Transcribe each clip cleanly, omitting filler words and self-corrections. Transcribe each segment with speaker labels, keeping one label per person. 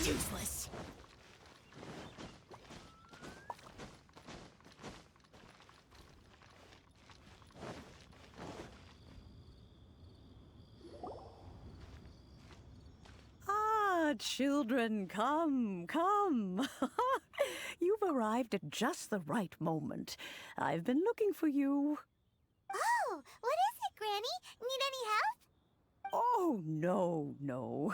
Speaker 1: Useless.
Speaker 2: Ah, children, come, come. You've arrived at just the right moment. I've been looking for you.
Speaker 3: Oh, what is it, Granny? Need any help?
Speaker 2: Oh, no.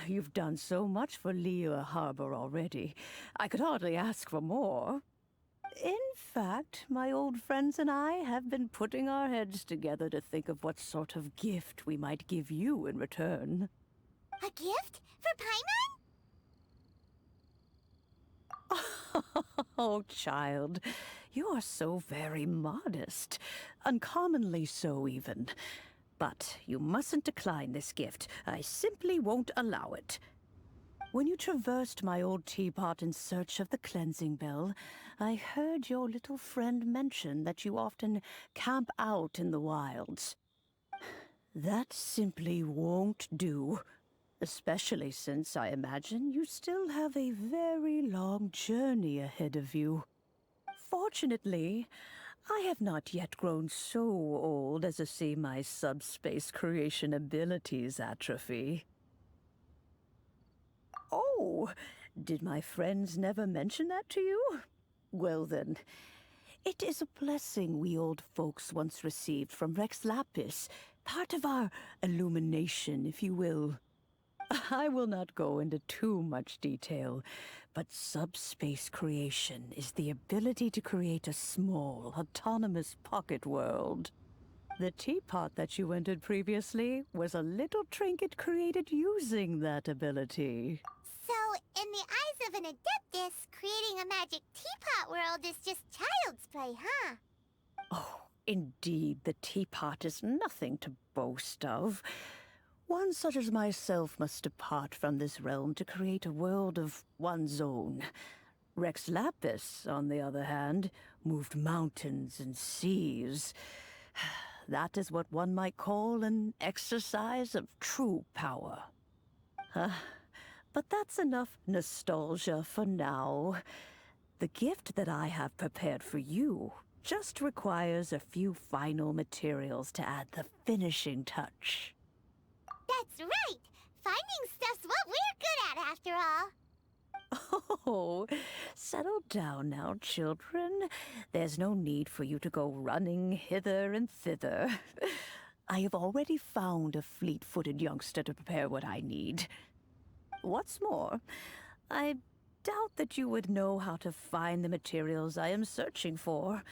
Speaker 2: You've done so much for Liyue Harbor already. I could hardly ask for more. In fact, my old friends and I have been putting our heads together to think of what sort of gift we might give you in return.
Speaker 3: A gift? For Paimon?
Speaker 2: Oh, child, you are so very modest. Uncommonly so, even. But you mustn't decline this gift. I simply won't allow it. When you traversed my old teapot in search of the cleansing bell, I heard your little friend mention that you often camp out in the wilds. That simply won't do. Especially since I imagine you still have a very long journey ahead of you. Fortunately, I have not yet grown so old as to see my subspace creation abilities atrophy. Oh, did my friends never mention that to you? Well then, it is a blessing we old folks once received from Rex Lapis, part of our illumination, if you will. I will not go into too much detail, but subspace creation is the ability to create a small, autonomous pocket world. The teapot that you entered previously was a little trinket created using that ability.
Speaker 3: So, in the eyes of an Adeptus, creating a magic teapot world is just child's play, huh?
Speaker 2: Oh, indeed, the teapot is nothing to boast of. One such as myself must depart from this realm to create a world of one's own. Rex Lapis, on the other hand, moved mountains and seas. That is what one might call an exercise of true power. But that's enough nostalgia for now. The gift that I have prepared for you just requires a few final materials to add the finishing touch.
Speaker 3: That's right! Finding stuff's what we're good at, after all.
Speaker 2: Oh, settle down now, children. There's no need for you to go running hither and thither. I have already found a fleet-footed youngster to prepare what I need. What's more, I doubt that you would know how to find the materials I am searching for.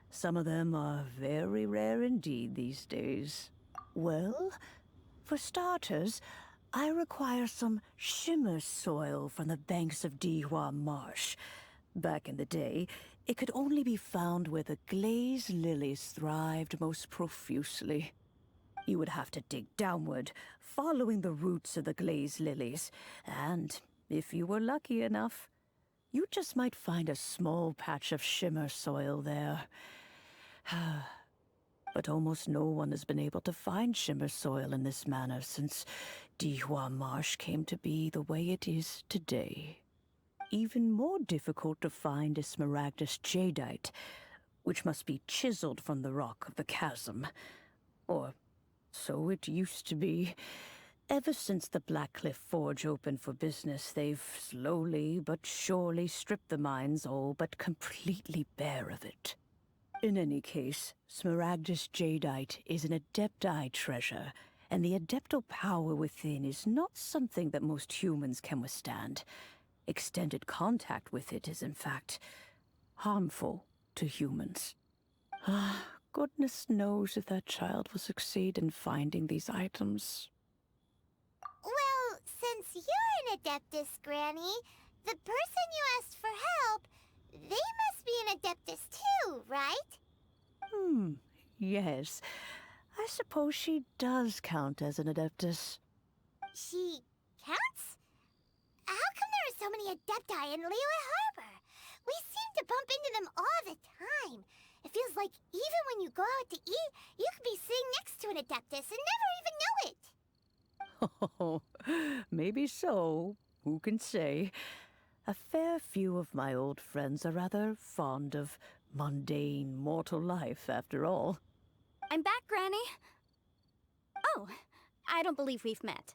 Speaker 2: Some of them are very rare indeed these days. Well, for starters, I require some shimmer soil from the banks of Dihua Marsh. Back in the day, it could only be found where the glaze lilies thrived most profusely. You would have to dig downward, following the roots of the glaze lilies, and if you were lucky enough, you just might find a small patch of shimmer soil there. But almost no one has been able to find shimmer soil in this manner since Dihua Marsh came to be the way it is today. Even more difficult to find is smaragdus jadeite, which must be chiseled from the rock of the chasm. Or so it used to be. Ever since the Blackcliff Forge opened for business, they've slowly but surely stripped the mines all but completely bare of it. In any case, smaragdus jadeite is an adepti treasure, and the adeptal power within is not something that most humans can withstand. Extended contact with it is, in fact, harmful to humans. Goodness knows if that child will succeed in finding these items.
Speaker 3: Well, since you're an Adeptus, Granny, the person you asked for help, they must be an Adeptus too, right?
Speaker 2: Yes. I suppose she does count as an Adeptus.
Speaker 3: She counts? How come there are so many Adepti in Liyue Harbor? We seem to bump into them all the time. It feels like even when you go out to eat, you could be sitting next to an Adeptus and never even know it.
Speaker 2: Oh, maybe so. who can say? A fair few of my old friends are rather fond of mundane mortal life, after all.
Speaker 1: I'm back, Granny. Oh, I don't believe we've met.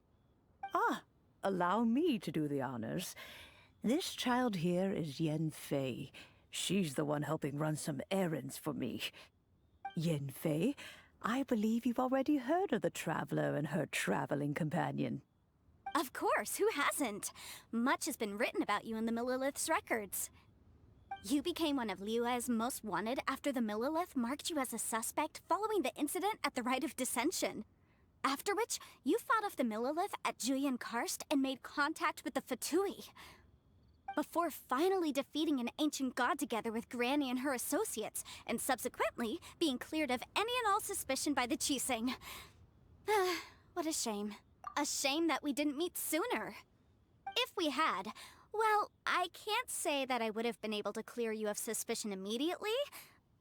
Speaker 2: Ah, allow me to do the honors. This child here is Yanfei. She's the one helping run some errands for me. Yanfei, I believe you've already heard of the Traveler and her traveling companion.
Speaker 1: Of course, who hasn't? Much has been written about you in the Millilith's records. You became one of Liyue's most wanted after the Millilith marked you as a suspect following the incident at the Rite of Dissension. After which, you fought off the Millilith at Julian Karst and made contact with the Fatui. Before finally defeating an ancient god together with Granny and her associates, and subsequently being cleared of any and all suspicion by the Chiseng. What a shame. A shame that we didn't meet sooner. If we had, well, I can't say that I would have been able to clear you of suspicion immediately,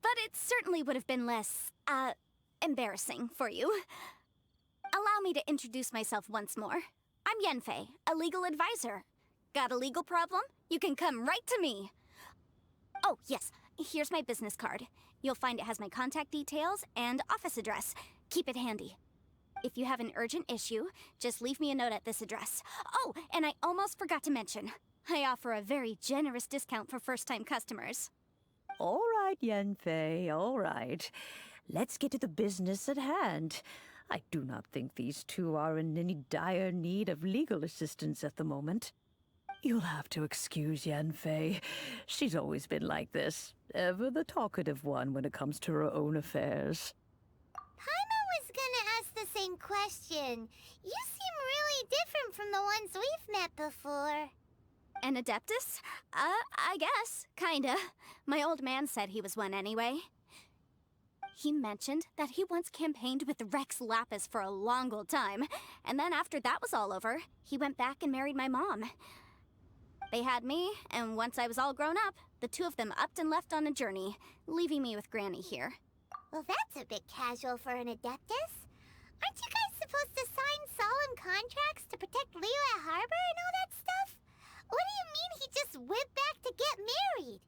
Speaker 1: but it certainly would have been less, embarrassing for you. Allow me to introduce myself once more. I'm Yanfei, a legal advisor. Got a legal problem? You can come right to me. Oh, yes, here's my business card. You'll find it has my contact details and office address. Keep it handy. If you have an urgent issue, just leave me a note at this address. Oh, and I almost forgot to mention, I offer a very generous discount for first-time customers.
Speaker 2: All right, Yanfei, all right. Let's get to the business at hand. I do not think these two are in any dire need of legal assistance at the moment. You'll have to excuse Yanfei. She's always been like this, ever the talkative one when it comes to her own affairs.
Speaker 3: Paimon was gonna ask the same question. You seem really different from the ones we've met before.
Speaker 1: An Adeptus? I guess. Kinda. My old man said he was one anyway. He mentioned that he once campaigned with Rex Lapis for a long old time, and then after that was all over, he went back and married my mom. They had me, and once I was all grown up, the two of them upped and left on a journey, leaving me with Granny here.
Speaker 3: Well, that's a bit casual for an Adeptus. Aren't you guys supposed to sign solemn contracts to protect Liyue Harbor and all that stuff? What do you mean he just went back to get married?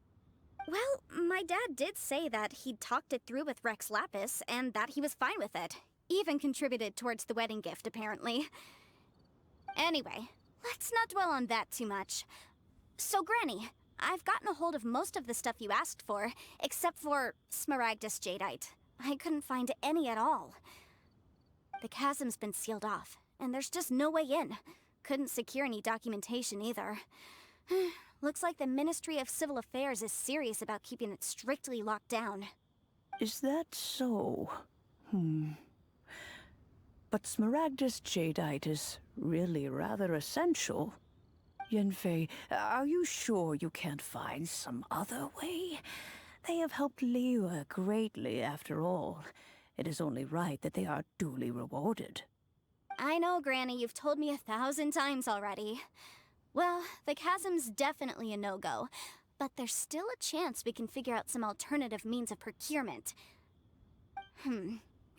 Speaker 1: Well, my dad did say that he'd talked it through with Rex Lapis, and that he was fine with it. Even contributed towards the wedding gift, apparently. Anyway, let's not dwell on that too much. So, Granny, I've gotten a hold of most of the stuff you asked for, except for Smaragdus Jadeite. I couldn't find any at all. The chasm's been sealed off, and there's just no way in. Couldn't secure any documentation either. Looks like the Ministry of Civil Affairs is serious about keeping it strictly locked down.
Speaker 2: Is that so? But Smaragdus Jadeite is really rather essential. Yanfei, are you sure you can't find some other way? They have helped Liyue greatly, after all. It is only right that they are duly rewarded.
Speaker 1: I know, Granny, you've told me 1,000 times already. Well, the chasm's definitely a no-go, but there's still a chance we can figure out some alternative means of procurement.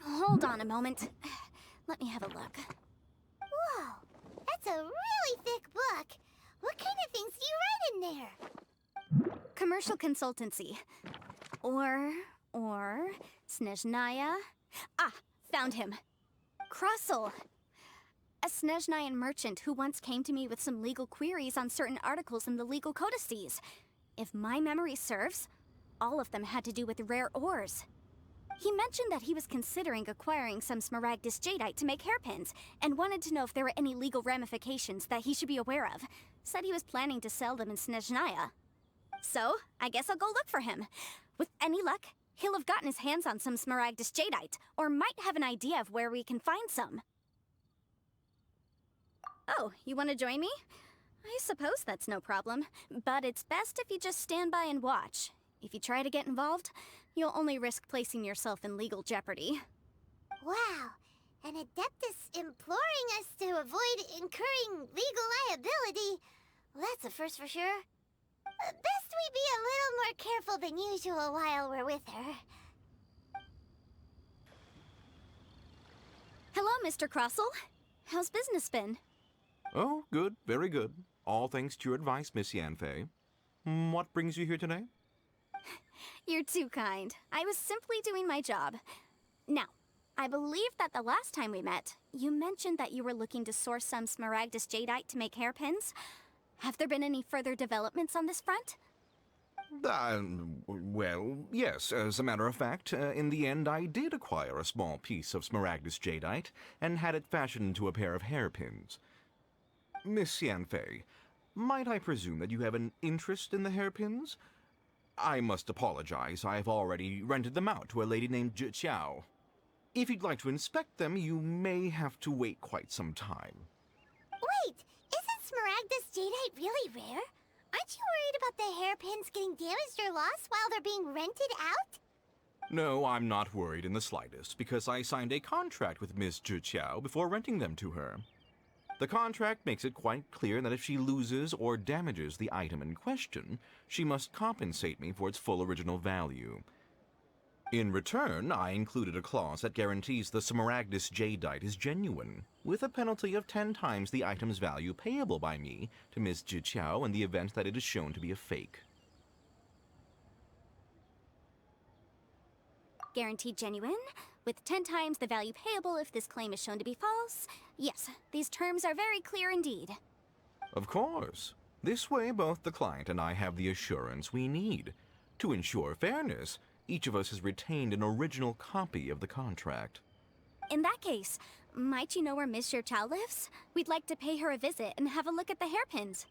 Speaker 1: Hold on a moment. Let me have a look.
Speaker 3: Whoa, that's a really thick book. What kind of things do you write in there?
Speaker 1: Commercial consultancy. Or Snezhnaya. Ah, found him. Krusel. A Snezhnayan merchant who once came to me with some legal queries on certain articles in the legal codices. If my memory serves, all of them had to do with rare ores. He mentioned that he was considering acquiring some Smaragdus Jadeite to make hairpins, and wanted to know if there were any legal ramifications that he should be aware of. Said he was planning to sell them in Snezhnaya. So, I guess I'll go look for him. With any luck, he'll have gotten his hands on some Smaragdus Jadeite, or might have an idea of where we can find some. Oh, you want to join me? I suppose that's no problem, but it's best if you just stand by and watch. If you try to get involved, you'll only risk placing yourself in legal jeopardy.
Speaker 3: Wow, an Adeptus imploring us to avoid incurring legal liability. Well, that's a first for sure. Best we be a little more careful than usual while we're with her.
Speaker 1: Hello, Mr. Crossell. How's business been?
Speaker 4: Oh, good, very good. All thanks to your advice, Miss Yanfei. What brings you here today?
Speaker 1: You're too kind. I was simply doing my job. Now, I believe that the last time we met, you mentioned that you were looking to source some Smaragdus Jadeite to make hairpins. Have there been any further developments on this front?
Speaker 4: Well, yes. As a matter of fact, in the end, I did acquire a small piece of Smaragdus Jadeite and had it fashioned into a pair of hairpins. Miss Yanfei, might I presume that you have an interest in the hairpins? I must apologize. I've already rented them out to a lady named Zhi. If you'd like to inspect them, you may have to wait quite some time.
Speaker 3: Wait, isn't Smaragdus Jadeite really rare? Aren't you worried about the hairpins getting damaged or lost while they're being rented out?
Speaker 4: No, I'm not worried in the slightest, because I signed a contract with Miss Zhi before renting them to her. The contract makes it quite clear that if she loses or damages the item in question, she must compensate me for its full original value. In return, I included a clause that guarantees the Smaragdus Jadeite is genuine, with a penalty of 10 times the item's value payable by me to Miss Zhi in the event that it is shown to be a fake.
Speaker 1: Guaranteed genuine, with 10 times the value payable if this claim is shown to be false. Yes, these terms are very clear indeed.
Speaker 4: Of course. This way, both the client and I have the assurance we need. To ensure fairness, each of us has retained an original copy of the contract.
Speaker 1: In that case, might you know where Miss Zhi lives? We'd like to pay her a visit and have a look at the hairpins.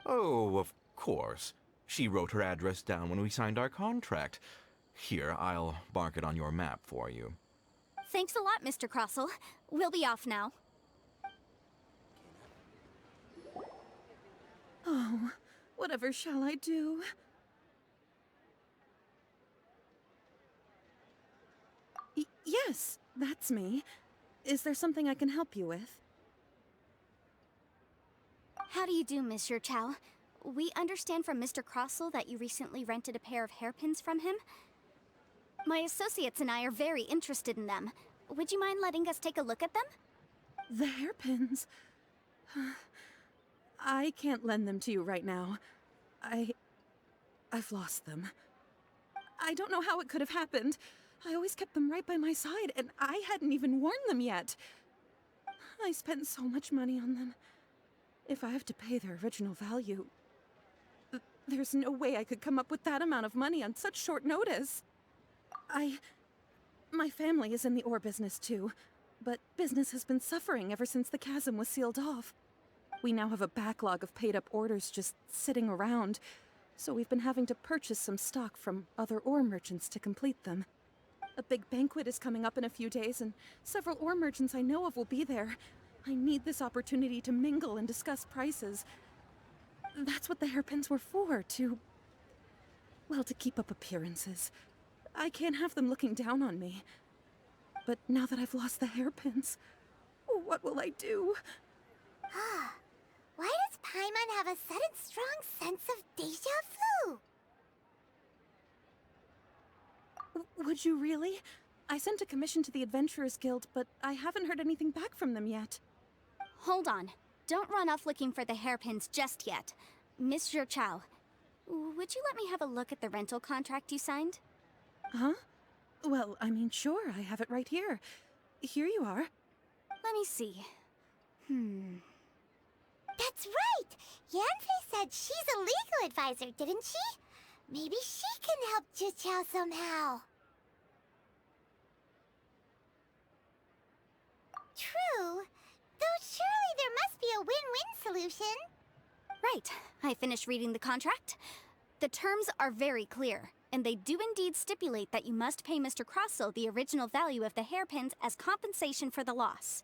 Speaker 4: Oh, of course. She wrote her address down when we signed our contract. Here, I'll mark it on your map for you.
Speaker 1: Thanks a lot, Mr. Crossell. We'll be off now.
Speaker 5: Oh, whatever shall I do? Yes, that's me. Is there something I can help you with?
Speaker 1: How do you do, Monsieur Chow? We understand from Mr. Crossell that you recently rented a pair of hairpins from him. My associates and I are very interested in them. Would you mind letting us take a look at them?
Speaker 5: The hairpins? I can't lend them to you right now. I've lost them. I don't know how it could have happened. I always kept them right by my side, and I hadn't even worn them yet. I spent so much money on them. If I have to pay their original value, there's no way I could come up with that amount of money on such short notice. My family is in the ore business too, but business has been suffering ever since the chasm was sealed off. We now have a backlog of paid-up orders just sitting around, so we've been having to purchase some stock from other ore merchants to complete them. A big banquet is coming up in a few days, and several ore merchants I know of will be there. I need this opportunity to mingle and discuss prices. That's what the hairpins were for, to keep up appearances. I can't have them looking down on me. But now that I've lost the hairpins, what will I do?
Speaker 3: Why does Paimon have a sudden strong sense of déjà vu?
Speaker 5: Would you really? I sent a commission to the Adventurers Guild, but I haven't heard anything back from them yet.
Speaker 1: Hold on. Don't run off looking for the hairpins just yet. Miss Zhi, would you let me have a look at the rental contract you signed?
Speaker 5: Huh? Well, I mean, sure, I have it right here. Here you are.
Speaker 1: Let me see.
Speaker 3: That's right! Yanfei said she's a legal advisor, didn't she? Maybe she can help Zhi somehow. True. Though surely there must be a win-win solution.
Speaker 1: Right. I finished reading the contract. The terms are very clear, and they do indeed stipulate that you must pay Mr. Crossell the original value of the hairpins as compensation for the loss.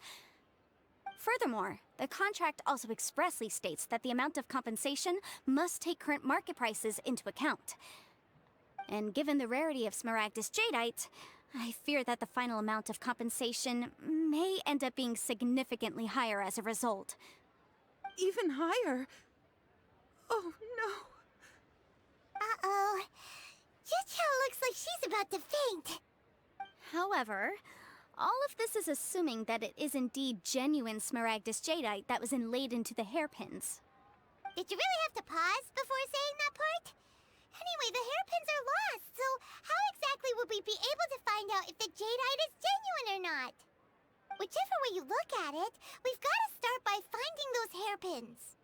Speaker 1: Furthermore, the contract also expressly states that the amount of compensation must take current market prices into account. And given the rarity of Smaragdus Jadeite, I fear that the final amount of compensation may end up being significantly higher as a result.
Speaker 5: Even higher? Oh, no.
Speaker 3: Uh-oh. Zhi looks like she's about to faint.
Speaker 1: However, all of this is assuming that it is indeed genuine Smaragdus Jadeite that was inlaid into the hairpins.
Speaker 3: Did you really have to pause before saying that part? Anyway, the hairpins are lost, so how exactly would we be able to find out if the jadeite is genuine or not? Whichever way you look at it, we've got to start by finding those hairpins.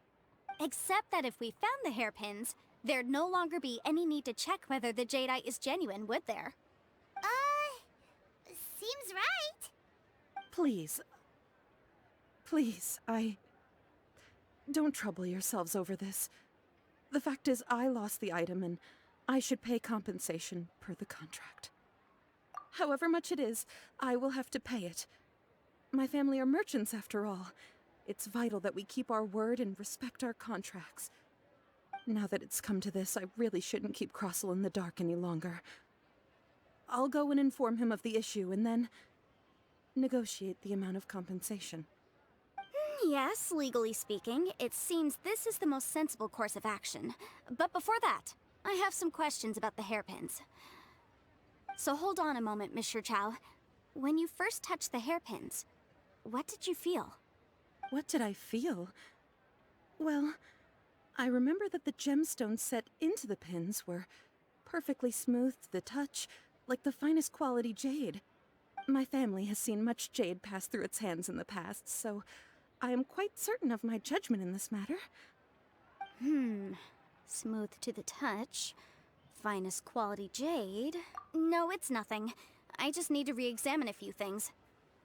Speaker 1: Except that if we found the hairpins, there'd no longer be any need to check whether the jadeite is genuine, would there?
Speaker 3: Seems right.
Speaker 5: Please. Please, Don't trouble yourselves over this. The fact is, I lost the item, and I should pay compensation per the contract. However much it is, I will have to pay it. My family are merchants, after all. It's vital that we keep our word and respect our contracts. Now that it's come to this, I really shouldn't keep Crossel in the dark any longer. I'll go and inform him of the issue, and then negotiate the amount of compensation.
Speaker 1: Yes, legally speaking, it seems this is the most sensible course of action. But before that, I have some questions about the hairpins. So hold on a moment, Mr. Chow. When you first touched the hairpins, what did you feel?
Speaker 5: What did I feel? Well, I remember that the gemstones set into the pins were perfectly smooth to the touch, like the finest quality jade. My family has seen much jade pass through its hands in the past, so I am quite certain of my judgment in this matter.
Speaker 1: Smooth to the touch. Finest quality jade. No, it's nothing. I just need to re-examine a few things.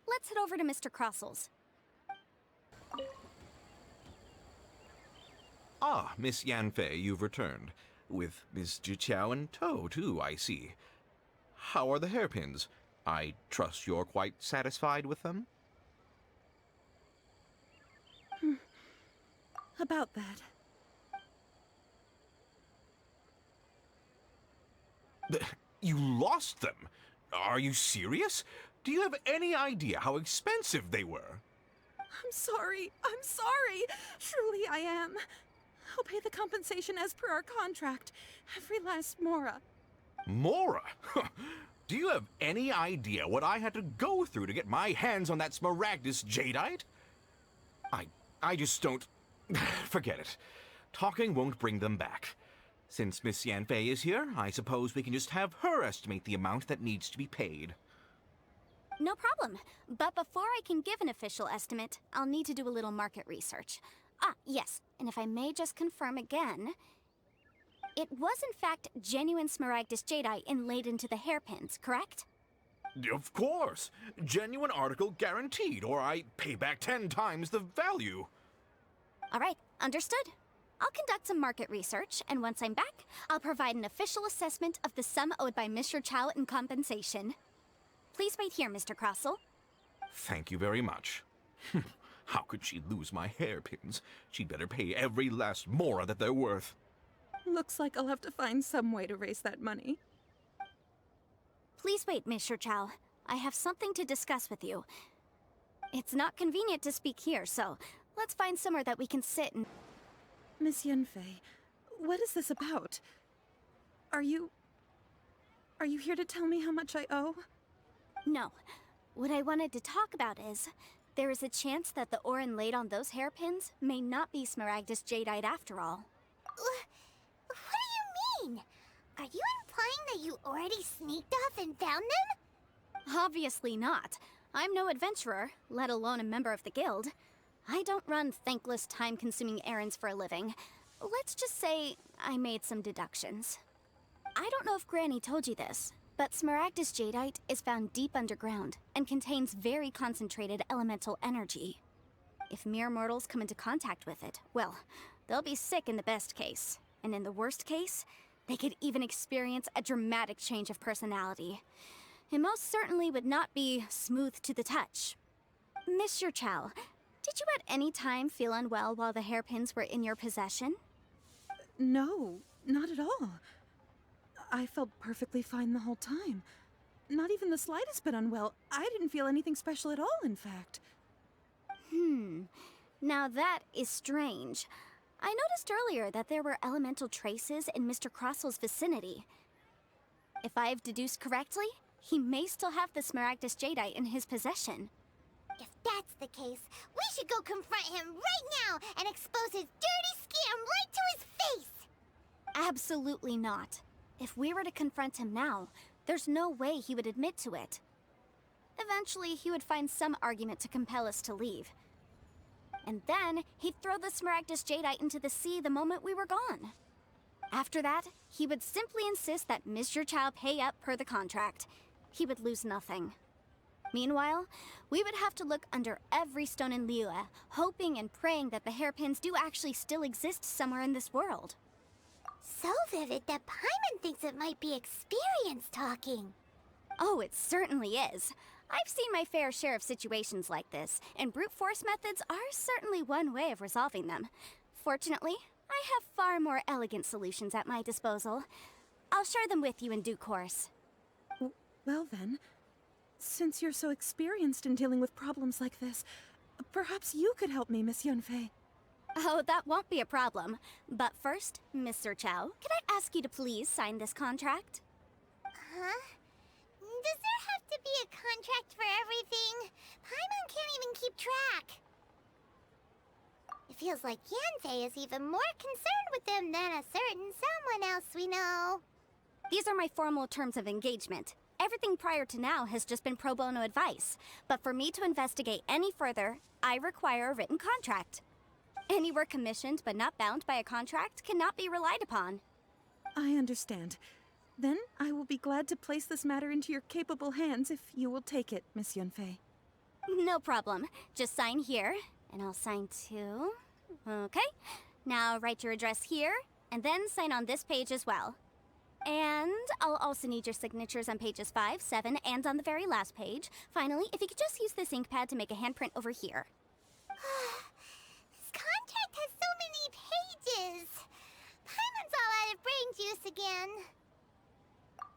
Speaker 1: Let's head over to Mr. Crossel's.
Speaker 4: Ah, Miss Yanfei, you've returned. With Miss Jiqiao in tow, too, I see. How are the hairpins? I trust you're quite satisfied with them?
Speaker 5: About that.
Speaker 4: You lost them? Are you serious? Do you have any idea how expensive they were?
Speaker 5: I'm sorry. Truly I am. I'll pay the compensation as per our contract. Every last mora.
Speaker 4: Mora? Do you have any idea what I had to go through to get my hands on that Smaragdus jadeite? I just don't... Forget it. Talking won't bring them back. Since Miss Yanfei is here, I suppose we can just have her estimate the amount that needs to be paid.
Speaker 1: No problem. But before I can give an official estimate, I'll need to do a little market research. Ah, yes, and if I may just confirm again, it was in fact genuine Smaragdus jadeite inlaid into the hairpins, correct?
Speaker 4: Of course. Genuine article guaranteed, or I pay back 10 times the value.
Speaker 1: All right, understood. I'll conduct some market research, and once I'm back, I'll provide an official assessment of the sum owed by Mr. Chow in compensation. Please wait here, Mr. Crossel.
Speaker 4: Thank you very much. How could she lose my hairpins? She'd better pay every last mora that they're worth.
Speaker 5: Looks like I'll have to find some way to raise that money.
Speaker 1: Please wait, Mr. Chow. I have something to discuss with you. It's not convenient to speak here, so let's find somewhere that we can sit and...
Speaker 5: Miss Yanfei, what is this about? Are you here to tell me how much I owe?
Speaker 1: No. What I wanted to talk about is, there is a chance that the ore inlaid on those hairpins may not be Smaragdus jadeite after all.
Speaker 3: What do you mean? Are you implying that you already sneaked off and found them?
Speaker 1: Obviously not. I'm no adventurer, let alone a member of the guild. I don't run thankless, time-consuming errands for a living. Let's just say I made some deductions. I don't know if Granny told you this, but Smaragdus jadeite is found deep underground and contains very concentrated elemental energy. If mere mortals come into contact with it, well, they'll be sick in the best case. And in the worst case, they could even experience a dramatic change of personality. It most certainly would not be smooth to the touch. Mr. Chow, did you at any time feel unwell while the hairpins were in your possession?
Speaker 5: No, not at all. I felt perfectly fine the whole time. Not even the slightest bit unwell. I didn't feel anything special at all, in fact.
Speaker 1: Now that is strange. I noticed earlier that there were elemental traces in Mr. Crossel's vicinity. If I've deduced correctly, he may still have the Smaragdus jadeite in his possession.
Speaker 3: If that's the case, we should go confront him right now and expose his dirty him right to his face!
Speaker 1: Absolutely not. If we were to confront him now, there's no way he would admit to it. Eventually, he would find some argument to compel us to leave. And then, he'd throw the Smaragdus Jadeite into the sea the moment we were gone. After that, he would simply insist that Mr. Chow pay up per the contract. He would lose nothing. Meanwhile, we would have to look under every stone in Liyue, hoping and praying that the hairpins do actually still exist somewhere in this world.
Speaker 3: So vivid that Paimon thinks it might be experience talking.
Speaker 1: Oh, it certainly is. I've seen my fair share of situations like this, and brute force methods are certainly one way of resolving them. Fortunately, I have far more elegant solutions at my disposal. I'll share them with you in due course.
Speaker 5: Well then, since you're so experienced in dealing with problems like this, perhaps you could help me, Miss Yanfei.
Speaker 1: Oh, that won't be a problem. But first, Mr. Chow, could I ask you to please sign this contract?
Speaker 3: Huh? Does there have to be a contract for everything? Paimon can't even keep track. It feels like Yanfei is even more concerned with them than a certain someone else we know.
Speaker 1: These are my formal terms of engagement. Everything prior to now has just been pro bono advice. But for me to investigate any further, I require a written contract. Any work commissioned but not bound by a contract cannot be relied upon.
Speaker 5: I understand. Then I will be glad to place this matter into your capable hands if you will take it, Miss Yanfei.
Speaker 1: No problem. Just sign here, and I'll sign too. Okay. Now write your address here, and then sign on this page as well. And I'll also need your signatures on pages 5, 7, and on the very last page. Finally, if you could just use this ink pad to make a handprint over here.
Speaker 3: This contract has so many pages. Paimon's all out of brain juice again.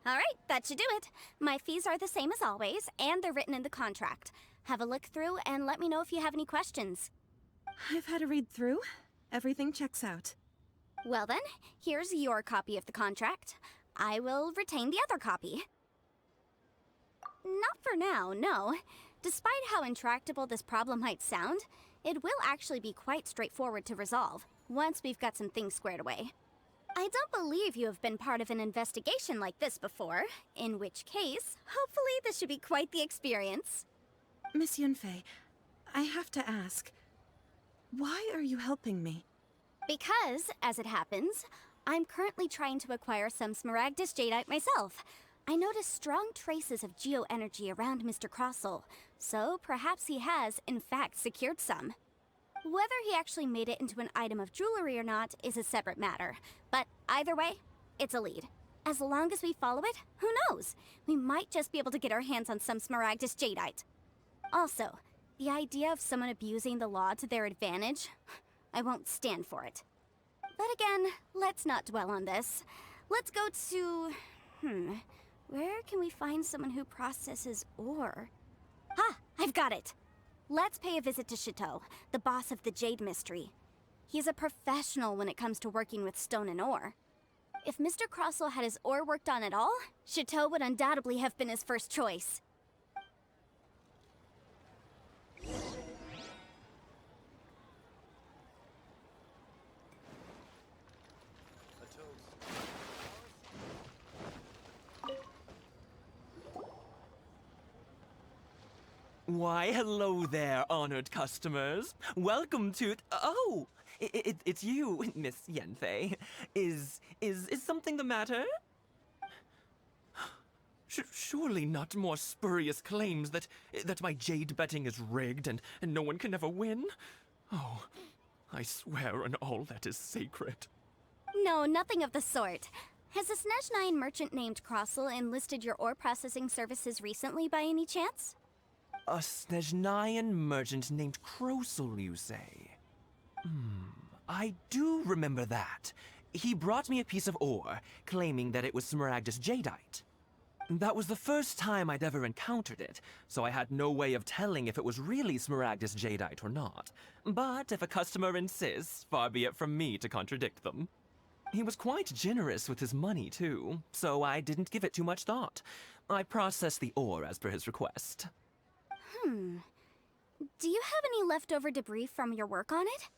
Speaker 1: All right, that should do it. My fees are the same as always, and they're written in the contract. Have a look through and let me know if you have any questions.
Speaker 5: I've had a read through. Everything checks out.
Speaker 1: Well then, here's your copy of the contract. I will retain the other copy. Not for now, no. Despite how intractable this problem might sound, it will actually be quite straightforward to resolve, once we've got some things squared away. I don't believe you have been part of an investigation like this before, in which case, hopefully this should be quite the experience.
Speaker 5: Miss Yanfei, I have to ask, why are you helping me?
Speaker 1: Because, as it happens, I'm currently trying to acquire some Smaragdus Jadeite myself. I noticed strong traces of geoenergy around Mr. Crossel, so perhaps he has, in fact, secured some. Whether he actually made it into an item of jewelry or not is a separate matter, but either way, it's a lead. As long as we follow it, who knows? We might just be able to get our hands on some Smaragdus Jadeite. Also, the idea of someone abusing the law to their advantage, I won't stand for it. But again, let's not dwell on this. Let's go to... where can we find someone who processes ore? Ah, I've got it! Let's pay a visit to Chateau, the boss of the Jade Mystery. He's a professional when it comes to working with stone and ore. If Mr. Crossel had his ore worked on at all, Chateau would undoubtedly have been his first choice.
Speaker 6: Why, hello there, honored customers. Welcome to... Oh, it's you, Miss Yanfei. Is something the matter? Surely not more spurious claims that my jade betting is rigged and no one can ever win? Oh, I swear on all that is sacred.
Speaker 1: No, nothing of the sort. Has a Snezhnine merchant named Crossel enlisted your ore processing services recently by any chance?
Speaker 6: A Snezhnine merchant named Crossel, you say? I do remember that. He brought me a piece of ore, claiming that it was Smaragdus Jadeite. That was the first time I'd ever encountered it, so I had no way of telling if it was really Smaragdus Jadeite or not. But if a customer insists, far be it from me to contradict them. He was quite generous with his money, too, so I didn't give it too much thought. I processed the ore as per his request.
Speaker 1: Do you have any leftover debris from your work on it?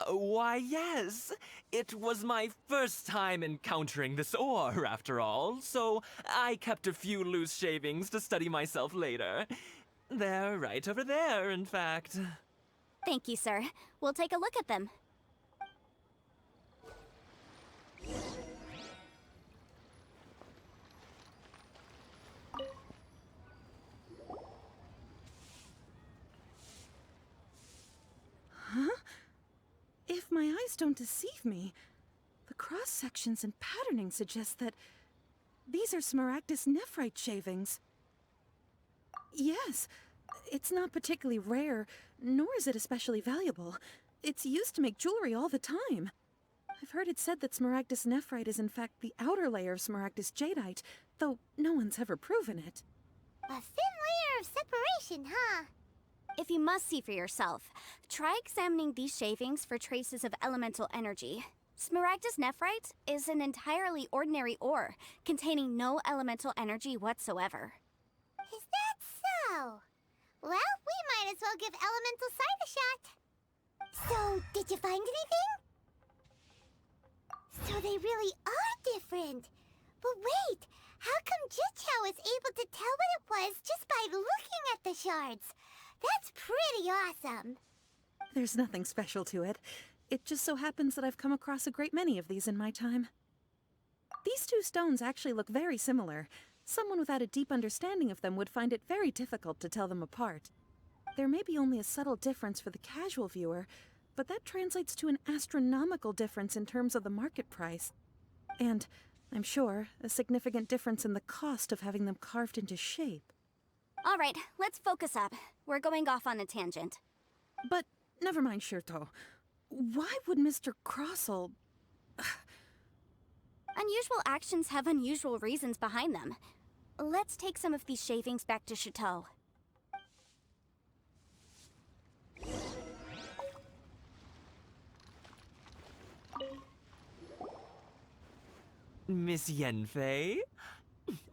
Speaker 6: Why, yes. It was my first time encountering this ore, after all, so I kept a few loose shavings to study myself later. They're right over there, in fact.
Speaker 1: Thank you, sir. We'll take a look at them.
Speaker 5: If my eyes don't deceive me, the cross-sections and patterning suggest that these are Smaragdus nephrite shavings. Yes, it's not particularly rare, nor is it especially valuable. It's used to make jewelry all the time. I've heard it said that Smaragdus nephrite is in fact the outer layer of Smaragdus jadeite, though no one's ever proven it.
Speaker 3: A thin layer of separation, huh?
Speaker 1: If you must see for yourself, try examining these shavings for traces of elemental energy. Smaragdus nephrite is an entirely ordinary ore, containing no elemental energy whatsoever.
Speaker 3: Is that so? Well, we might as well give elemental sight a shot. So, did you find anything? So they really are different. But wait, how come Jichao was able to tell what it was just by looking at the shards? That's pretty awesome.
Speaker 5: There's nothing special to it. It just so happens that I've come across a great many of these in my time. These two stones actually look very similar. Someone without a deep understanding of them would find it very difficult to tell them apart. There may be only a subtle difference for the casual viewer, but that translates to an astronomical difference in terms of the market price. And, I'm sure, a significant difference in the cost of having them carved into shape.
Speaker 1: All right, let's focus up. We're going off on a tangent.
Speaker 5: But, never mind, Shirto. Why would Mr. Crossell...
Speaker 1: Unusual actions have unusual reasons behind them. Let's take some of these shavings back to Chateau.
Speaker 6: Miss Yanfei?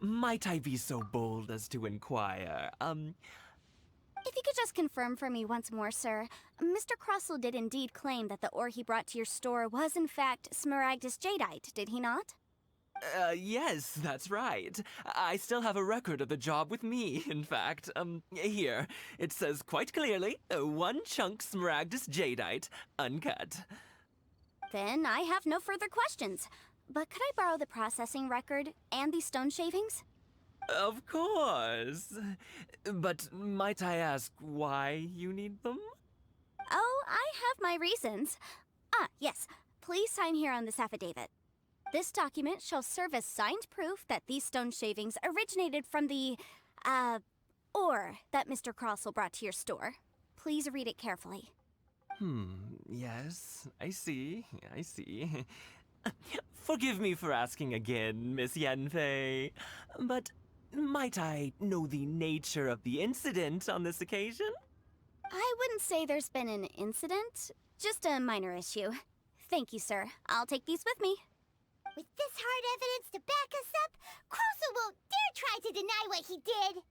Speaker 6: Might I be so bold as to inquire,
Speaker 1: If you could just confirm for me once more, sir, Mr. Crossell did indeed claim that the ore he brought to your store was in fact Smaragdus jadeite, did he not?
Speaker 6: Yes, that's right. I still have a record of the job with me, in fact. Here. It says quite clearly, 1 chunk Smaragdus jadeite, uncut.
Speaker 1: Then I have no further questions. But could I borrow the processing record and these stone shavings?
Speaker 6: Of course. But might I ask why you need them?
Speaker 1: Oh, I have my reasons. Ah, yes. Please sign here on this affidavit. This document shall serve as signed proof that these stone shavings originated from the, ore that Mr. Crossell brought to your store. Please read it carefully.
Speaker 6: Yes, I see. Forgive me for asking again, Miss Yanfei, but might I know the nature of the incident on this occasion?
Speaker 1: I wouldn't say there's been an incident, just a minor issue. Thank you, sir. I'll take these with me.
Speaker 3: With this hard evidence to back us up, Crossell won't dare try to deny what he did.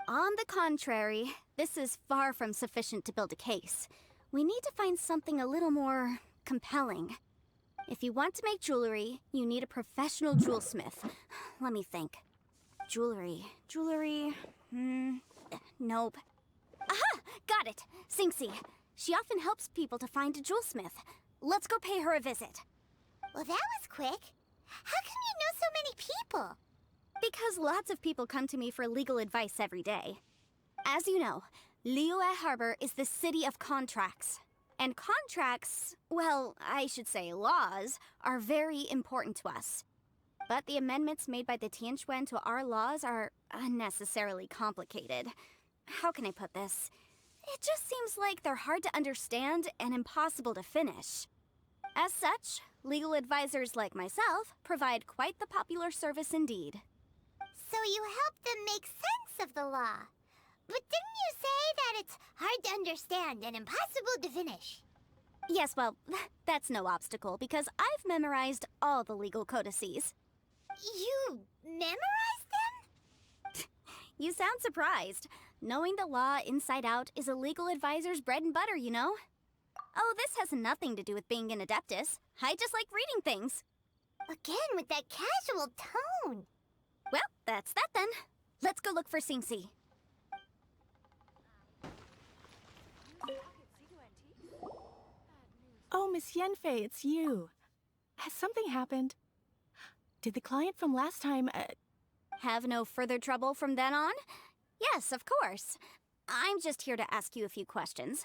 Speaker 1: On the contrary, this is far from sufficient to build a case. We need to find something a little more compelling. If you want to make jewelry, you need a professional jewelsmith. Let me think. Jewelry. Nope. Aha! Got it! Singxi. She often helps people to find a jewelsmith. Let's go pay her a visit.
Speaker 3: Well, that was quick. How come you know so many people?
Speaker 1: Because lots of people come to me for legal advice every day. As you know, Liyue Harbor is the city of contracts. And contracts, well, I should say laws, are very important to us. But the amendments made by the Tianquan to our laws are unnecessarily complicated. How can I put this? It just seems like they're hard to understand and impossible to finish. As such, legal advisors like myself provide quite the popular service indeed.
Speaker 3: So you help them make sense of the law. But didn't you say that it's hard to understand and impossible to finish?
Speaker 1: Yes, well, that's no obstacle because I've memorized all the legal codices.
Speaker 3: You memorized them?
Speaker 1: You sound surprised. Knowing the law inside out is a legal advisor's bread and butter, you know? Oh, this has nothing to do with being an Adeptus. I just like reading things.
Speaker 3: Again with that casual tone.
Speaker 1: Well, that's that then. Let's go look for Singsi.
Speaker 2: Oh, Miss Yanfei, it's you. Has something happened? Did the client from last time,
Speaker 1: Have no further trouble from then on? Yes, of course. I'm just here to ask you a few questions.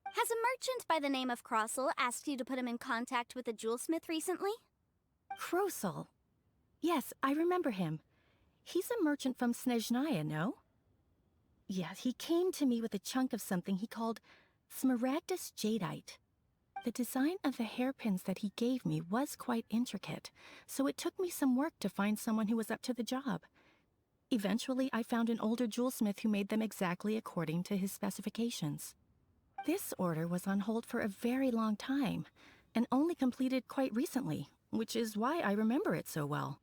Speaker 1: Has a merchant by the name of Crossel asked you to put him in contact with a jewelsmith recently?
Speaker 2: Krosel? Yes, I remember him. He's a merchant from Snezhnaya, no? Yes, he came to me with a chunk of something he called Smaragdus Jadeite. The design of the hairpins that he gave me was quite intricate, so it took me some work to find someone who was up to the job. Eventually, I found an older jewelsmith who made them exactly according to his specifications. This order was on hold for a very long time, and only completed quite recently, which is why I remember it so well.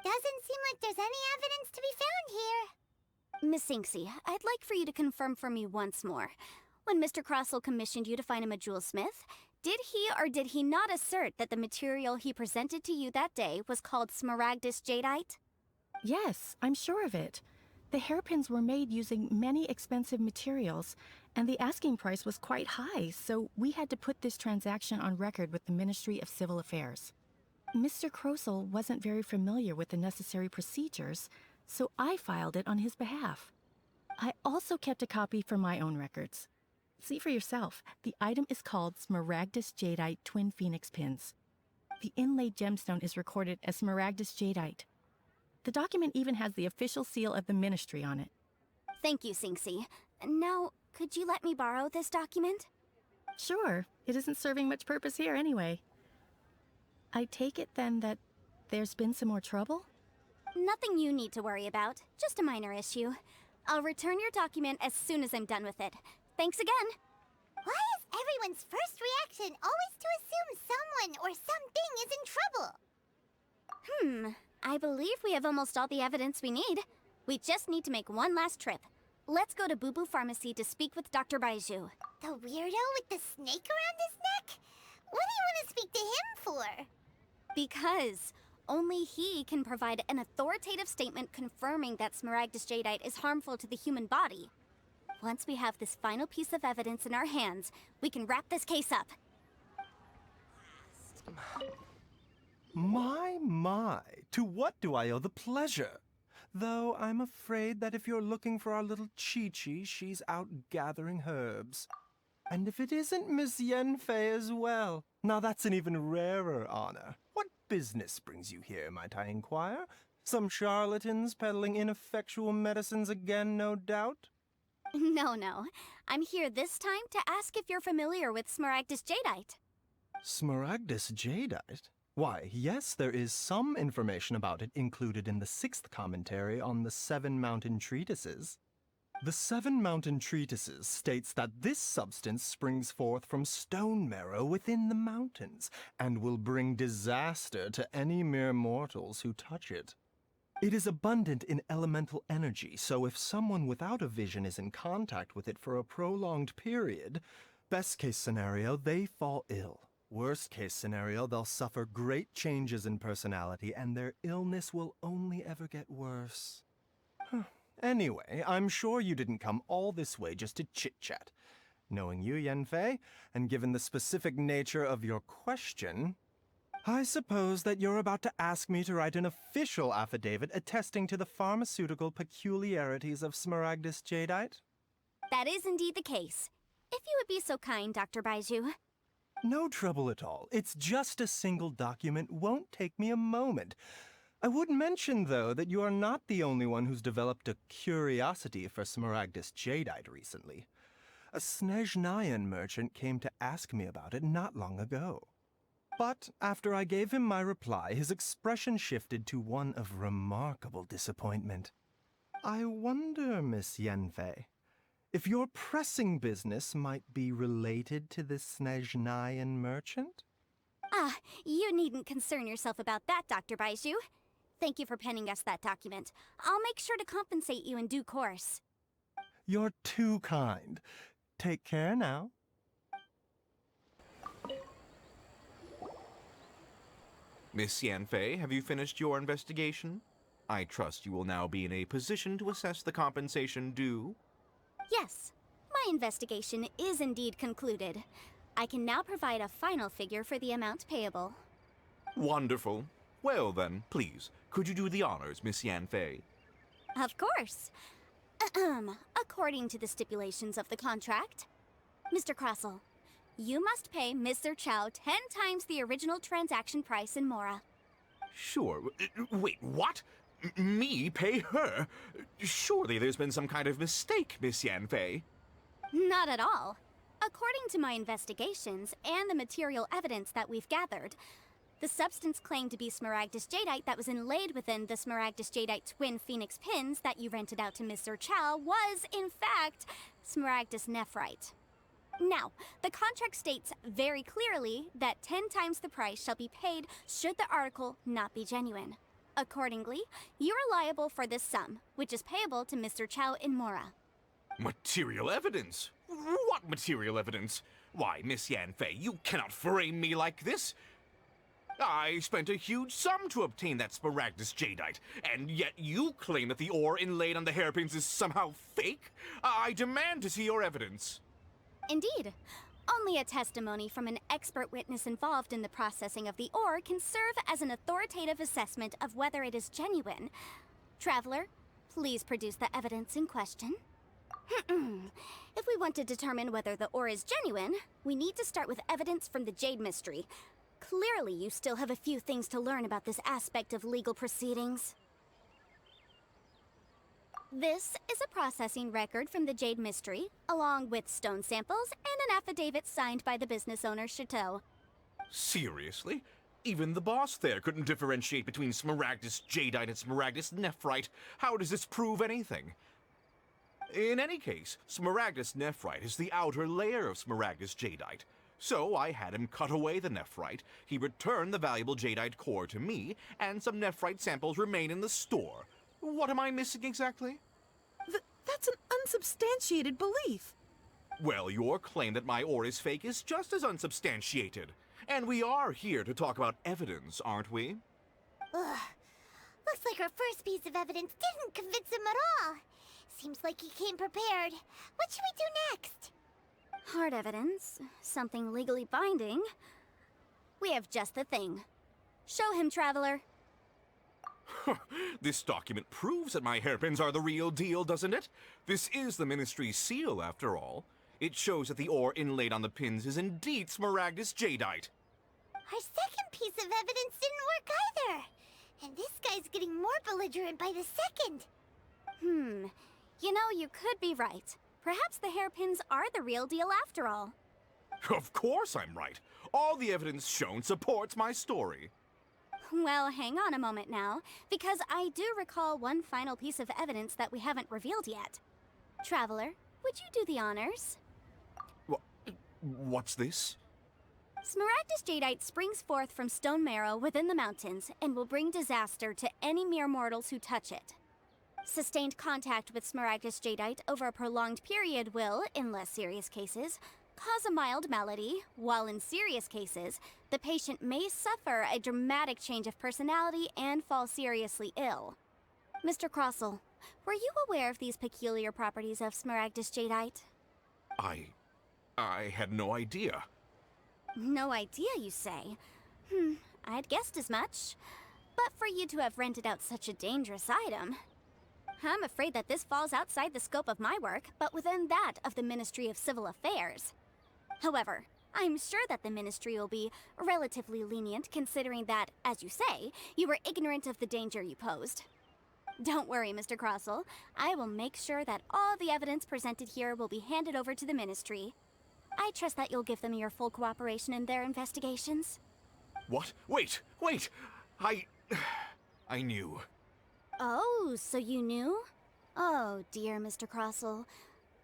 Speaker 3: Doesn't seem like there's any evidence to be found here.
Speaker 1: Miss Singsi, I'd like for you to confirm for me once more. When Mr. Crossel commissioned you to find him a jewelsmith, did he or did he not assert that the material he presented to you that day was called Smaragdus Jadeite?
Speaker 2: Yes, I'm sure of it. The hairpins were made using many expensive materials, and the asking price was quite high, so we had to put this transaction on record with the Ministry of Civil Affairs. Mr. Krosel wasn't very familiar with the necessary procedures, so I filed it on his behalf. I also kept a copy for my own records. See for yourself, the item is called Smaragdus Jadeite Twin Phoenix Pins. The inlaid gemstone is recorded as Smaragdus Jadeite. The document even has the official seal of the ministry on it.
Speaker 1: Thank you, Singsi. Now, could you let me borrow this document?
Speaker 2: Sure, it isn't serving much purpose here anyway. I take it then that there's been some more trouble?
Speaker 1: Nothing you need to worry about, just a minor issue. I'll return your document as soon as I'm done with it. Thanks again.
Speaker 3: Why is everyone's first reaction always to assume someone or something is in trouble?
Speaker 1: I believe we have almost all the evidence we need. We just need to make one last trip. Let's go to Boo Boo Pharmacy to speak with Dr. Baiju.
Speaker 3: The weirdo with the snake around his neck? What do you want to speak to him for?
Speaker 1: Because only he can provide an authoritative statement confirming that Smaragdus Jadeite is harmful to the human body. Once we have this final piece of evidence in our hands, we can wrap this case up.
Speaker 6: My, to what do I owe the pleasure? Though I'm afraid that if you're looking for our little Chi-Chi, she's out gathering herbs. And if it isn't Miss Yanfei as well, now that's an even rarer honor. What business brings you here, might I inquire? Some charlatans peddling ineffectual medicines again, no doubt?
Speaker 1: No. I'm here this time to ask if you're familiar with Smaragdus Jadeite.
Speaker 6: Smaragdus Jadeite? Why, yes, there is some information about it included in the 6th commentary on the 7 Mountain Treatises. The 7 Mountain Treatises states that this substance springs forth from stone marrow within the mountains, and will bring disaster to any mere mortals who touch it. It is abundant in elemental energy, so if someone without a vision is in contact with it for a prolonged period, best case scenario, they fall ill. Worst case scenario, they'll suffer great changes in personality, and their illness will only ever get worse. Anyway, I'm sure you didn't come all this way just to chit-chat. Knowing you, Yanfei, and given the specific nature of your question, I suppose that you're about to ask me to write an official affidavit attesting to the pharmaceutical peculiarities of Smaragdus Jadeite?
Speaker 1: That is indeed the case. If you would be so kind, Dr. Baiju.
Speaker 6: No trouble at all. It's just a single document. Won't take me a moment. I would mention, though, that you are not the only one who's developed a curiosity for Smaragdus Jadeite recently. A Snezhnayan merchant came to ask me about it not long ago. But after I gave him my reply, his expression shifted to one of remarkable disappointment. I wonder, Miss Yanfei, if your pressing business might be related to this Snezhnayan merchant?
Speaker 1: You needn't concern yourself about that, Dr. Baiju. Thank you for penning us that document. I'll make sure to compensate you in due course.
Speaker 6: You're too kind. Take care now.
Speaker 4: Miss Yanfei, have you finished your investigation? I trust you will now be in a position to assess the compensation due.
Speaker 1: Yes, my investigation is indeed concluded. I can now provide a final figure for the amount payable.
Speaker 4: Wonderful. Well then, please, could you do the honors, Miss Yanfei?
Speaker 1: Of course. According to the stipulations of the contract, Mr. Crossell, you must pay Mr. Chow 10 times the original transaction price in Mora.
Speaker 4: Sure. Wait, what? Me pay her? Surely there's been some kind of mistake, Miss Yanfei.
Speaker 1: Not at all. According to my investigations and the material evidence that we've gathered, the substance claimed to be Smaragdus Jadeite that was inlaid within the Smaragdus Jadeite twin phoenix pins that you rented out to Mr. Chow was, in fact, Smaragdus Nephrite. Now, the contract states very clearly that 10 times the price shall be paid should the article not be genuine. Accordingly, you are liable for this sum, which is payable to Mr. Chow in Mora.
Speaker 4: Material evidence? What material evidence? Why, Miss Yanfei, you cannot frame me like this. I spent a huge sum to obtain that Smaragdus Jadeite, and yet you claim that the ore inlaid on the hairpins is somehow fake? I demand to see your evidence.
Speaker 1: Indeed. Only a testimony from an expert witness involved in the processing of the ore can serve as an authoritative assessment of whether it is genuine. Traveler, please produce the evidence in question. If we want to determine whether the ore is genuine, we need to start with evidence from the Jade Mystery. Clearly, you still have a few things to learn about this aspect of legal proceedings. This is a processing record from the Jade Mystery, along with stone samples and an affidavit signed by the business owner, Chateau.
Speaker 4: Seriously? Even the boss there couldn't differentiate between Smaragdus Jadeite and Smaragdus Nephrite. How does this prove anything? In any case, Smaragdus Nephrite is the outer layer of Smaragdus Jadeite. So I had him cut away the nephrite, he returned the valuable jadeite core to me, and some nephrite samples remain in the store. What am I missing exactly?
Speaker 5: That's an unsubstantiated belief.
Speaker 4: Well, your claim that my ore is fake is just as unsubstantiated. And we are here to talk about evidence, aren't we?
Speaker 3: Ugh. Looks like our first piece of evidence didn't convince him at all. Seems like he came prepared. What should we do next?
Speaker 1: Hard evidence, something legally binding. We have just the thing. Show him, Traveler.
Speaker 4: This document proves that my hairpins are the real deal, doesn't it? This is the Ministry's seal, after all. It shows that the ore inlaid on the pins is indeed Smaragdus Jadeite.
Speaker 3: Our second piece of evidence didn't work either. And this guy's getting more belligerent by the second.
Speaker 1: You know, you could be right. Perhaps the hairpins are the real deal after all.
Speaker 4: Of course I'm right. All the evidence shown supports my story.
Speaker 1: Well, hang on a moment now, because I do recall one final piece of evidence that we haven't revealed yet. Traveler, would you do the honors?
Speaker 4: What's this?
Speaker 1: Smaragdus Jadeite springs forth from stone marrow within the mountains and will bring disaster to any mere mortals who touch it. Sustained contact with Smaragdus Jadeite over a prolonged period will, in less serious cases, cause a mild malady, while in serious cases, the patient may suffer a dramatic change of personality and fall seriously ill. Mr. Crossell, were you aware of these peculiar properties of Smaragdus Jadeite?
Speaker 4: I had no idea.
Speaker 1: No idea, you say? I'd guessed as much. But for you to have rented out such a dangerous item... I'm afraid that this falls outside the scope of my work, but within that of the Ministry of Civil Affairs. However, I'm sure that the Ministry will be relatively lenient considering that, as you say, you were ignorant of the danger you posed. Don't worry, Mr. Crossell. I will make sure that all the evidence presented here will be handed over to the Ministry. I trust that you'll give them your full cooperation in their investigations.
Speaker 4: What? Wait! I knew.
Speaker 1: Oh, so you knew? Oh, dear Mr. Crossell.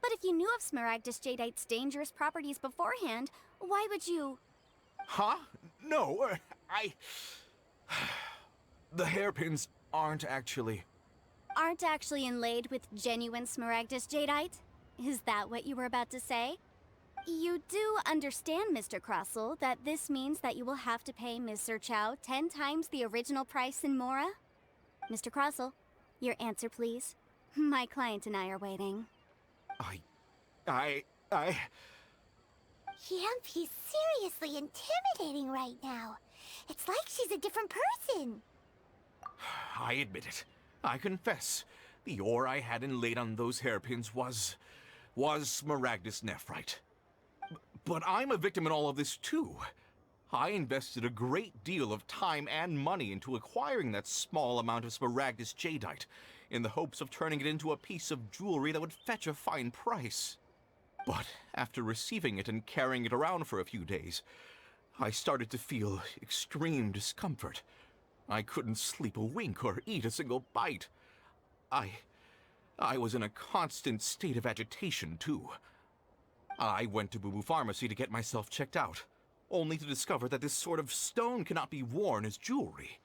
Speaker 1: But if you knew of Smaragdus Jadeite's dangerous properties beforehand, why would you...
Speaker 4: Huh? No, The hairpins aren't actually
Speaker 1: inlaid with genuine Smaragdus Jadeite? Is that what you were about to say? You do understand, Mr. Crossell, that this means that you will have to pay Ms. Sir Chow 10 times the original price in Mora? Mr. Crossell, your answer, please. My client and I are waiting.
Speaker 3: Yanfei's seriously intimidating right now. It's like she's a different person.
Speaker 4: I admit it. I confess. The ore I had inlaid on those hairpins was Smaragdus nephrite. But I'm a victim in all of this too. I invested a great deal of time and money into acquiring that small amount of Smaragdus jadeite, in the hopes of turning it into a piece of jewelry that would fetch a fine price. But after receiving it and carrying it around for a few days, I started to feel extreme discomfort. I couldn't sleep a wink or eat a single bite. I was in a constant state of agitation, too. I went to Boo Boo Pharmacy to get myself checked out, only to discover that this sort of stone cannot be worn as jewelry.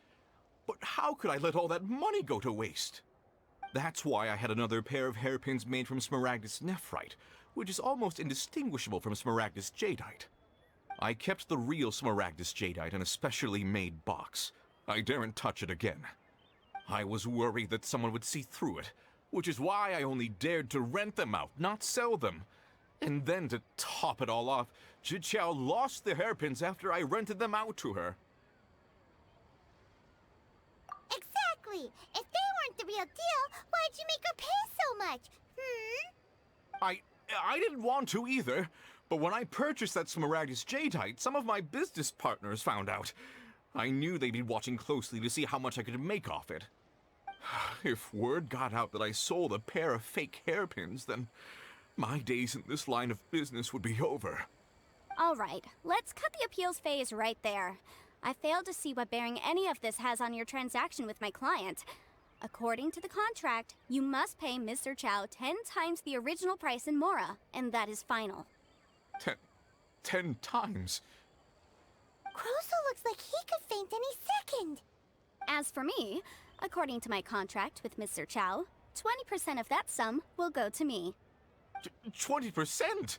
Speaker 4: But how could I let all that money go to waste? That's why I had another pair of hairpins made from Smaragdus nephrite, which is almost indistinguishable from Smaragdus jadeite. I kept the real Smaragdus jadeite in a specially made box. I daren't touch it again. I was worried that someone would see through it, which is why I only dared to rent them out, not sell them. And then to top it all off, Zhiqiao lost the hairpins after I rented them out to her.
Speaker 3: Exactly! If they weren't the real deal, why'd you make her pay so much?
Speaker 4: I didn't want to either, but when I purchased that Smaragdus jadeite, some of my business partners found out. I knew they'd be watching closely to see how much I could make off it. If word got out that I sold a pair of fake hairpins, then my days in this line of business would be over.
Speaker 1: All right, let's cut the appeals phase right there. I failed to see what bearing any of this has on your transaction with my client. According to the contract, you must pay Mr. Chow 10 times the original price in Mora, and that is final.
Speaker 4: 10 times?
Speaker 3: Croso looks like he could faint any second.
Speaker 1: As for me, according to my contract with Mr. Chow, 20% of that sum will go to me.
Speaker 4: 20%?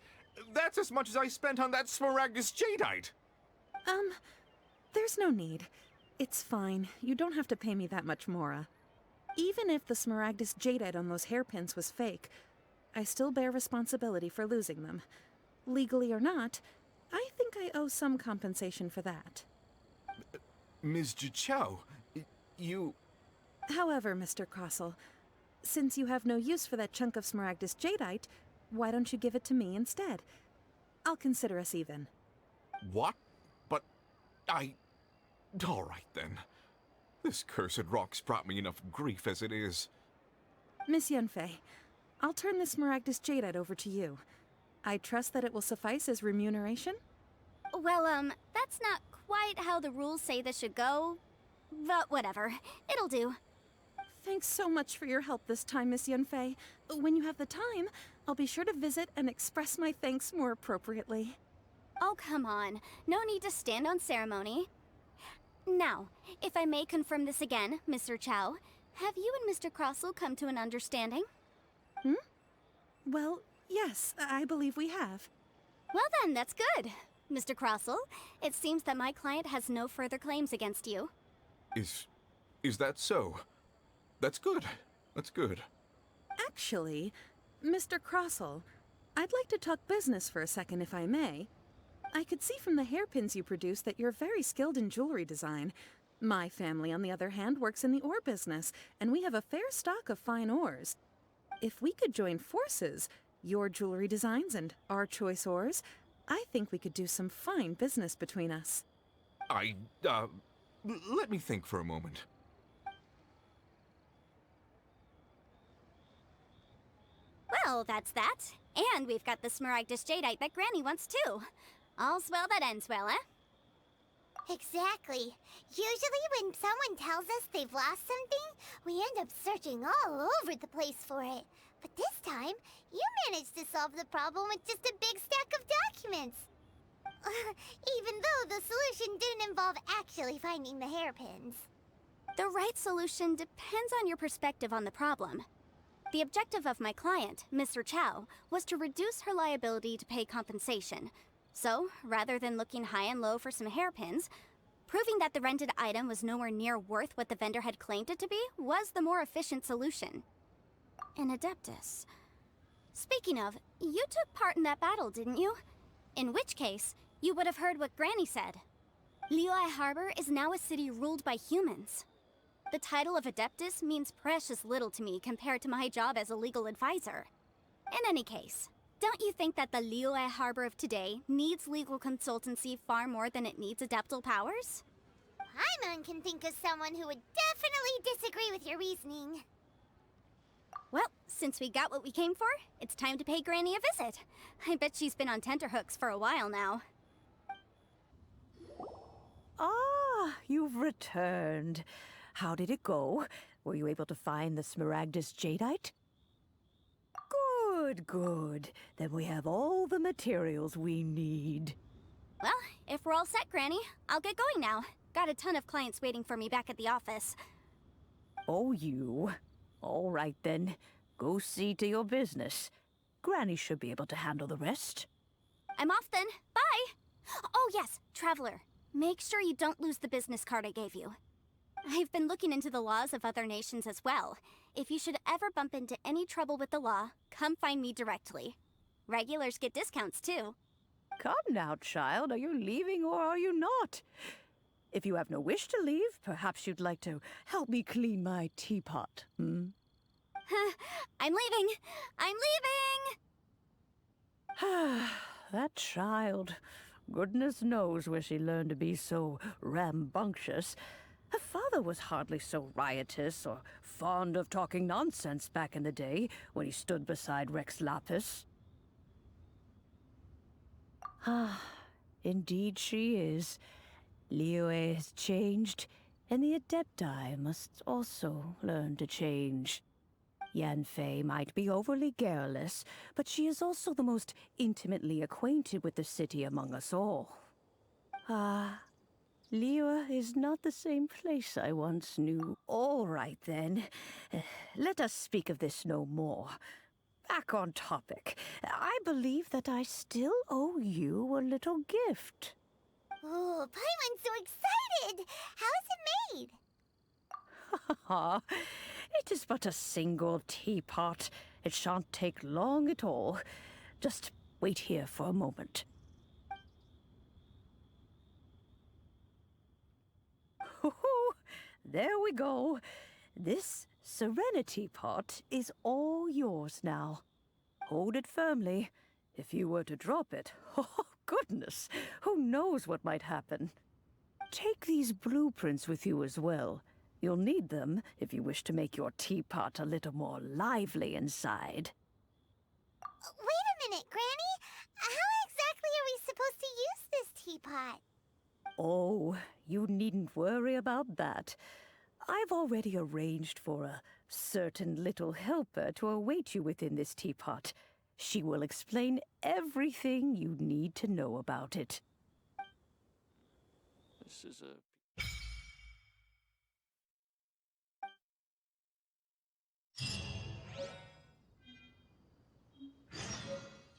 Speaker 4: That's as much as I spent on that Smaragdus jadeite!
Speaker 5: There's no need. It's fine. You don't have to pay me that much, Mora. Even if the Smaragdus jadeite on those hairpins was fake, I still bear responsibility for losing them. Legally or not, I think I owe some compensation for that.
Speaker 4: Ms. Zhiqiao, you...
Speaker 5: However, Mr. Crossell, since you have no use for that chunk of Smaragdus jadeite, why don't you give it to me instead? I'll consider us even.
Speaker 4: What? But all right then. This cursed rock's brought me enough grief as it is.
Speaker 5: Miss Yanfei, I'll turn this Smaragdus jadeite over to you. I trust that it will suffice as remuneration?
Speaker 1: Well, that's not quite how the rules say this should go. But whatever, it'll do.
Speaker 5: Thanks so much for your help this time, Miss Yanfei. When you have the time, I'll be sure to visit and express my thanks more appropriately.
Speaker 1: Oh, come on. No need to stand on ceremony. Now, if I may confirm this again, Mr. Chow, have you and Mr. Crossell come to an understanding?
Speaker 5: Well, yes, I believe we have.
Speaker 1: Well then, that's good. Mr. Crossell, it seems that my client has no further claims against you.
Speaker 4: Is that so? That's good. That's good.
Speaker 5: Actually, Mr. Crossell, I'd like to talk business for a second if I may. I could see from the hairpins you produce that you're very skilled in jewelry design. My family, on the other hand, works in the ore business, and we have a fair stock of fine ores. If we could join forces, your jewelry designs and our choice ores, I think we could do some fine business between us.
Speaker 4: Let me think for a moment.
Speaker 1: Well, that's that. And we've got the Smaragdus jadeite that Granny wants too. All's well that ends well, eh?
Speaker 3: Exactly. Usually when someone tells us they've lost something, we end up searching all over the place for it. But this time, you managed to solve the problem with just a big stack of documents. Even though the solution didn't involve actually finding the hairpins.
Speaker 1: The right solution depends on your perspective on the problem. The objective of my client, Mr. Chow, was to reduce her liability to pay compensation. So, rather than looking high and low for some hairpins, proving that the rented item was nowhere near worth what the vendor had claimed it to be was the more efficient solution. An Adeptus. Speaking of, you took part in that battle, didn't you? In which case, you would have heard what Granny said. Liyue Harbor is now a city ruled by humans. The title of Adeptus means precious little to me compared to my job as a legal advisor. In any case, don't you think that the Liyue Harbor of today needs legal consultancy far more than it needs adeptal powers?
Speaker 3: Paimon can think of someone who would definitely disagree with your reasoning.
Speaker 1: Well, since we got what we came for, it's time to pay Granny a visit. I bet she's been on tenterhooks for a while now.
Speaker 2: Ah, you've returned. How did it go? Were you able to find the Smaragdus Jadeite? Good, good. Then we have all the materials we need.
Speaker 1: Well, if we're all set, Granny, I'll get going now. Got a ton of clients waiting for me back at the office.
Speaker 2: Oh, you. All right, then. Go see to your business. Granny should be able to handle the rest.
Speaker 1: I'm off then. Bye! Oh yes, Traveler. Make sure you don't lose the business card I gave you. I've been looking into the laws of other nations as well. If you should ever bump into any trouble with the law, come find me directly. Regulars get discounts too.
Speaker 2: Come now, child. Are you leaving or are you not? If you have no wish to leave, perhaps you'd like to help me clean my teapot, hmm?
Speaker 1: I'm leaving! I'm leaving!
Speaker 2: That child. Goodness knows where she learned to be so rambunctious. Her father was hardly so riotous or fond of talking nonsense back in the day when he stood beside Rex Lapis. Ah, indeed she is. Liyue has changed, and the Adepti must also learn to change. Yanfei might be overly garrulous, but she is also the most intimately acquainted with the city among us all. Ah, Liyue is not the same place I once knew. All right, then. Let us speak of this no more. Back on topic. I believe that I still owe you a little gift.
Speaker 3: Ooh, Paimon's so excited! How is it made?
Speaker 2: It is but a single teapot. It shan't take long at all. Just wait here for a moment. There we go. This Serenity Pot is all yours now. Hold it firmly. If you were to drop it, oh goodness, who knows what might happen. Take these blueprints with you as well. You'll need them if you wish to make your teapot a little more lively inside.
Speaker 3: Wait a minute, Granny! How exactly are we supposed to use this teapot?
Speaker 2: Oh, you needn't worry about that. I've already arranged for a certain little helper to await you within this teapot. She will explain everything you need to know about it.
Speaker 7: This is a...